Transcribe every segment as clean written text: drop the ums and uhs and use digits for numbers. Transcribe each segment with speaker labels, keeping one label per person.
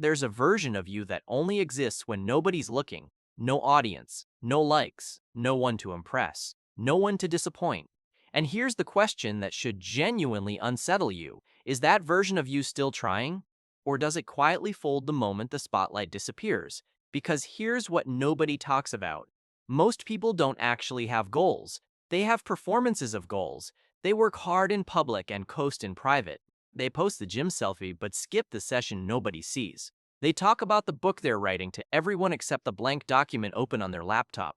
Speaker 1: There's a version of you that only exists when nobody's looking. No audience, no likes, no one to impress, no one to disappoint. And here's the question that should genuinely unsettle you. Is that version of you still trying? Or does it quietly fold the moment the spotlight disappears? Because here's what nobody talks about. Most people don't actually have goals. They have performances of goals. They work hard in public and coast in private. They post the gym selfie but skip the session nobody sees. They talk about the book they're writing to everyone except the blank document open on their laptop.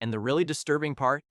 Speaker 1: And the really disturbing part?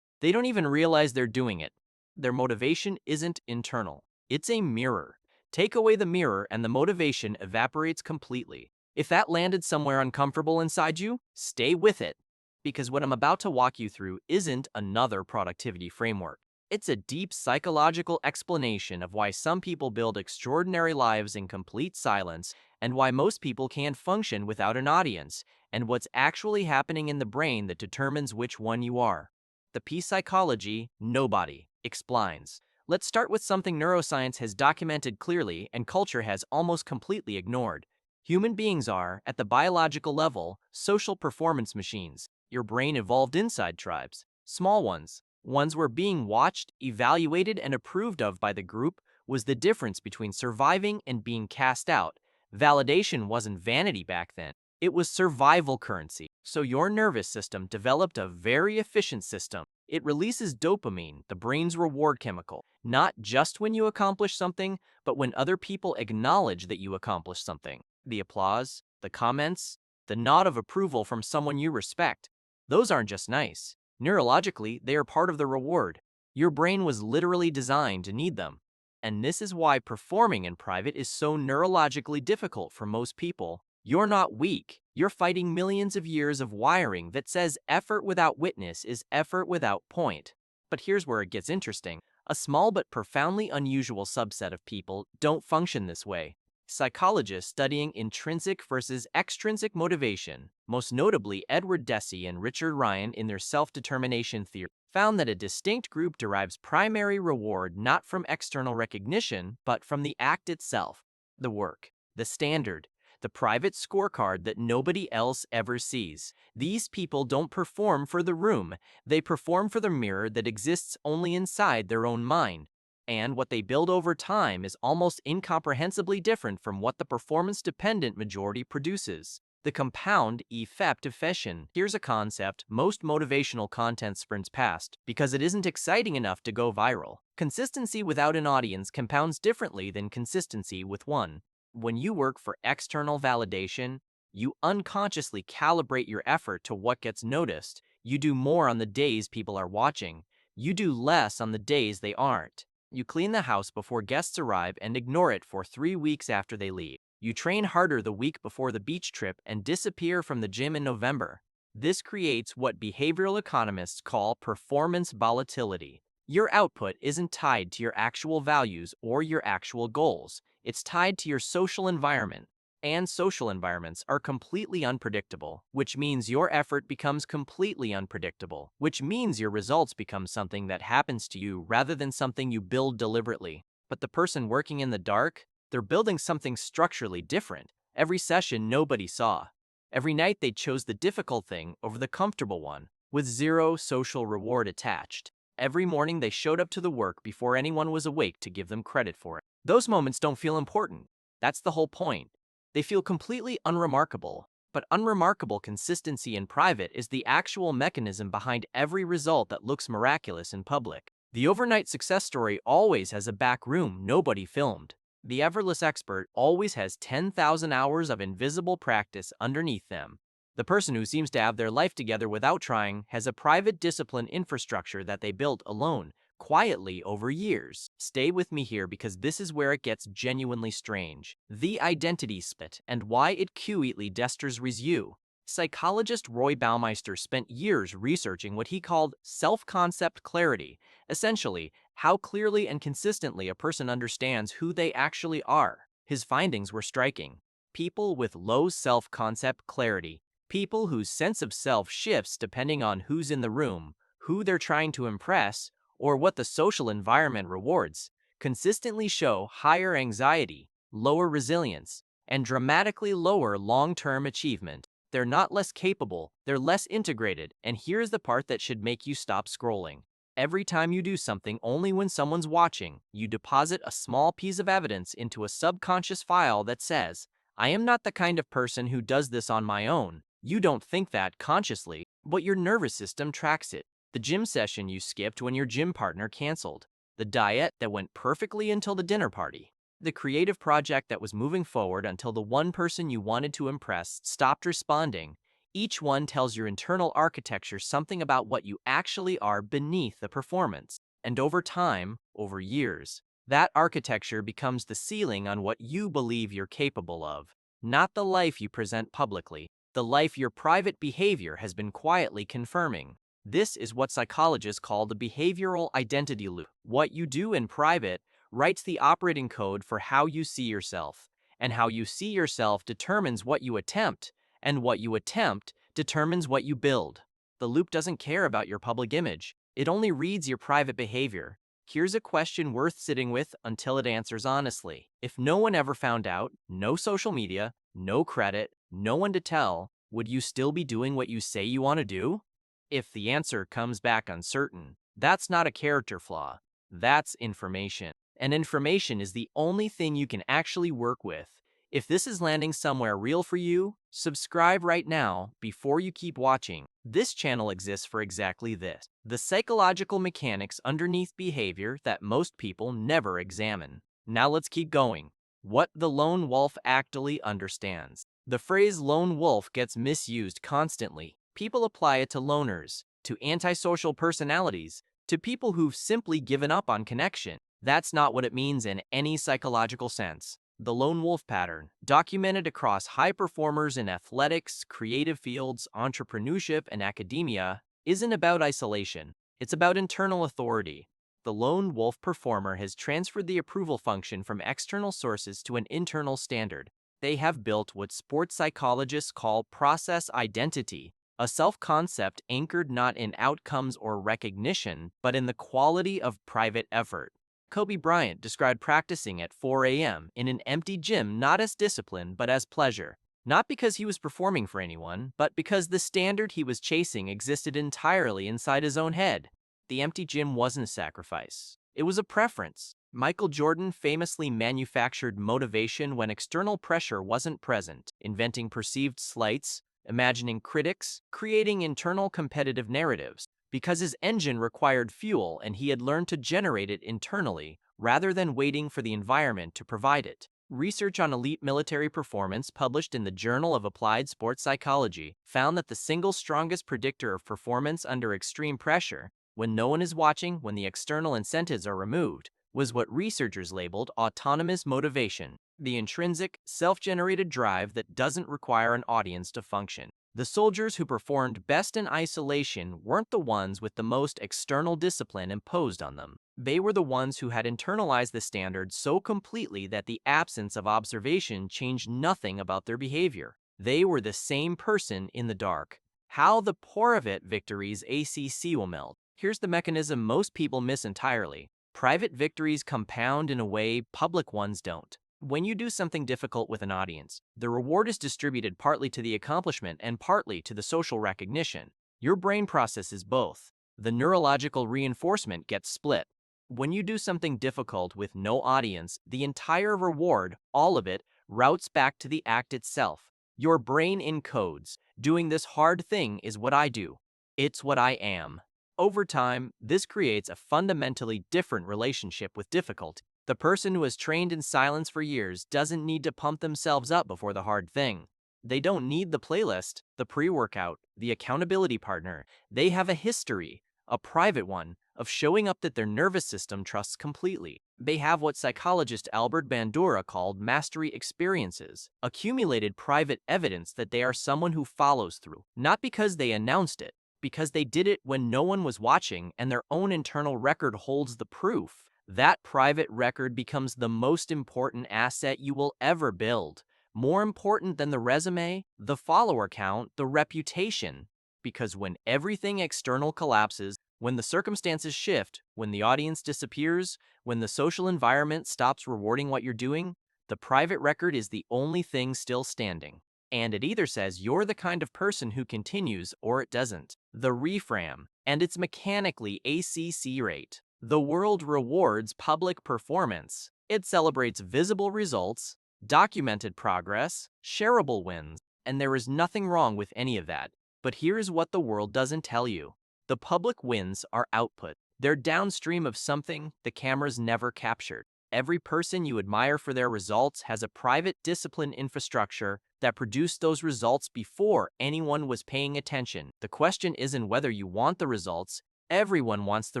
Speaker 1: They don't even realize they're doing it. Their motivation isn't internal. It's a mirror. Take away the mirror and the motivation evaporates completely. If that landed somewhere uncomfortable inside you, stay with it. Because what I'm about to walk you through isn't another productivity framework. It's a deep psychological explanation of why some people build extraordinary lives in complete silence and why most people can't function without an audience, and what's actually happening in the brain that determines which one you are. The peace psychology nobody explains. Let's start with something neuroscience has documented clearly and culture has almost completely ignored. Human beings are, at the biological level, social performance machines. Your brain evolved inside tribes, small ones. Ones where being watched, evaluated, and approved of by the group was the difference between surviving and being cast out. Validation wasn't vanity back then. It was survival currency. So your nervous system developed a very efficient system. It releases dopamine, the brain's reward chemical, not just when you accomplish something, but when other people acknowledge that you accomplished something. The applause, the comments, the nod of approval from someone you respect. Those aren't just nice. Neurologically, they are part of the reward. Your brain was literally designed to need them. And this is why performing in private is so neurologically difficult for most people. You're not weak. You're fighting millions of years of wiring that says effort without witness is effort without point. But here's where it gets interesting. A small but profoundly unusual subset of people don't function this way. Psychologists studying intrinsic versus extrinsic motivation, most notably Edward Deci and Richard Ryan in their self-determination theory, found that a distinct group derives primary reward not from external recognition, but from the act itself, the work, the standard, the private scorecard that nobody else ever sees. These people don't perform for the room, they perform for the mirror that exists only inside their own mind. And what they build over time is almost incomprehensibly different from what the performance-dependent majority produces. The compound effect of fashion. Here's a concept most motivational content sprints past because it isn't exciting enough to go viral. Consistency without an audience compounds differently than consistency with one. When you work for external validation, you unconsciously calibrate your effort to what gets noticed. You do more on the days people are watching. You do less on the days they aren't. You clean the house before guests arrive and ignore it for 3 weeks after they leave. You train harder the week before the beach trip and disappear from the gym in November. This creates what behavioral economists call performance volatility. Your output isn't tied to your actual values or your actual goals. It's tied to your social environment. And social environments are completely unpredictable, which means your effort becomes completely unpredictable, which means your results become something that happens to you rather than something you build deliberately. But the person working in the dark, they're building something structurally different. Every session nobody saw. Every night they chose the difficult thing over the comfortable one, with zero social reward attached. Every morning they showed up to the work before anyone was awake to give them credit for it. Those moments don't feel important. That's the whole point. They feel completely unremarkable, but unremarkable consistency in private is the actual mechanism behind every result that looks miraculous in public. The overnight success story always has a back room nobody filmed. The effortless expert always has 10,000 hours of invisible practice underneath them. The person who seems to have their life together without trying has a private discipline infrastructure that they built alone, quietly over years. Stay with me here because this is where it gets genuinely strange. The identity split and why it quietly desters you. Psychologist Roy Baumeister spent years researching what he called self-concept clarity, essentially, how clearly and consistently a person understands who they actually are. His findings were striking. People with low self-concept clarity, people whose sense of self shifts depending on who's in the room, who they're trying to impress, or what the social environment rewards, consistently show higher anxiety, lower resilience, and dramatically lower long-term achievement. They're not less capable, they're less integrated, and here's the part that should make you stop scrolling. Every time you do something only when someone's watching, you deposit a small piece of evidence into a subconscious file that says, I am not the kind of person who does this on my own. You don't think that consciously, but your nervous system tracks it. The gym session you skipped when your gym partner canceled. The diet that went perfectly until the dinner party. The creative project that was moving forward until the one person you wanted to impress stopped responding. Each one tells your internal architecture something about what you actually are beneath the performance. And over time, over years, that architecture becomes the ceiling on what you believe you're capable of. Not the life you present publicly, the life your private behavior has been quietly confirming. This is what psychologists call the behavioral identity loop. What you do in private writes the operating code for how you see yourself, and how you see yourself determines what you attempt, and what you attempt determines what you build. The loop doesn't care about your public image, it only reads your private behavior. Here's a question worth sitting with until it answers honestly. If no one ever found out, no social media, no credit, no one to tell, would you still be doing what you say you want to do? If the answer comes back uncertain, that's not a character flaw, that's information. And information is the only thing you can actually work with. If this is landing somewhere real for you, subscribe right now before you keep watching. This channel exists for exactly this: the psychological mechanics underneath behavior that most people never examine. Now let's keep going. What the lone wolf actually understands. The phrase lone wolf gets misused constantly. People apply it to loners, to antisocial personalities, to people who've simply given up on connection. That's not what it means in any psychological sense. The lone wolf pattern, documented across high performers in athletics, creative fields, entrepreneurship, and academia, isn't about isolation. It's about internal authority. The lone wolf performer has transferred the approval function from external sources to an internal standard. They have built what sports psychologists call process identity, a self-concept anchored not in outcomes or recognition, but in the quality of private effort. Kobe Bryant described practicing at 4 a.m. in an empty gym not as discipline but as pleasure. Not because he was performing for anyone, but because the standard he was chasing existed entirely inside his own head. The empty gym wasn't a sacrifice. It was a preference. Michael Jordan famously manufactured motivation when external pressure wasn't present, inventing perceived slights, imagining critics, creating internal competitive narratives, because his engine required fuel and he had learned to generate it internally rather than waiting for the environment to provide it. Research on elite military performance published in the Journal of Applied Sports Psychology found that the single strongest predictor of performance under extreme pressure, when no one is watching, when the external incentives are removed, was what researchers labeled autonomous motivation, the intrinsic, self-generated drive that doesn't require an audience to function. The soldiers who performed best in isolation weren't the ones with the most external discipline imposed on them. They were the ones who had internalized the standard so completely that the absence of observation changed nothing about their behavior. They were the same person in the dark. How the pour of it victories ACC will melt. Here's the mechanism most people miss entirely. Private victories compound in a way public ones don't. When you do something difficult with an audience, the reward is distributed partly to the accomplishment and partly to the social recognition. Your brain processes both. The neurological reinforcement gets split. When you do something difficult with no audience, the entire reward, all of it, routes back to the act itself. Your brain encodes, doing this hard thing is what I do. It's what I am. Over time, this creates a fundamentally different relationship with difficulty. The person who has trained in silence for years doesn't need to pump themselves up before the hard thing. They don't need the playlist, the pre-workout, the accountability partner. They have a history, a private one, of showing up that their nervous system trusts completely. They have what psychologist Albert Bandura called mastery experiences, accumulated private evidence that they are someone who follows through, not because they announced it, because they did it when no one was watching and their own internal record holds the proof. That private record becomes the most important asset you will ever build. More important than the resume, the follower count, the reputation. Because when everything external collapses, when the circumstances shift, when the audience disappears, when the social environment stops rewarding what you're doing, The private record is the only thing still standing. And it either says you're the kind of person who continues or it doesn't. The reframe, and its mechanically ACC rate. The world rewards public performance. It celebrates visible results, documented progress, shareable wins, and there is nothing wrong with any of that. But here's what the world doesn't tell you. The public wins are output. They're downstream of something the cameras never captured. Every person you admire for their results has a private discipline infrastructure that produced those results before anyone was paying attention. The question isn't whether you want the results. Everyone wants the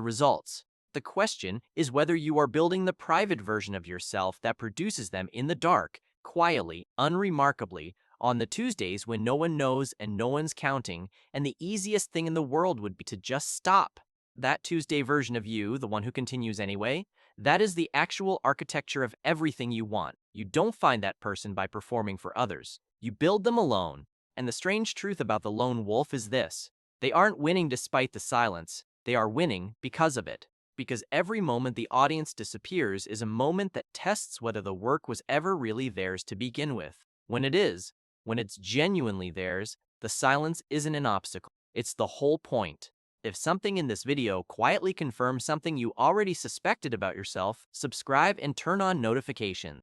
Speaker 1: results. The question is whether you are building the private version of yourself that produces them in the dark, quietly, unremarkably, on the Tuesdays when no one knows and no one's counting, and the easiest thing in the world would be to just stop. That Tuesday version of you, the one who continues anyway, that is the actual architecture of everything you want. You don't find that person by performing for others. You build them alone. And the strange truth about the lone wolf is this. They aren't winning despite the silence. They are winning because of it. Because every moment the audience disappears is a moment that tests whether the work was ever really theirs to begin with. When it is, when it's genuinely theirs, the silence isn't an obstacle. It's the whole point. If something in this video quietly confirms something you already suspected about yourself, subscribe and turn on notifications.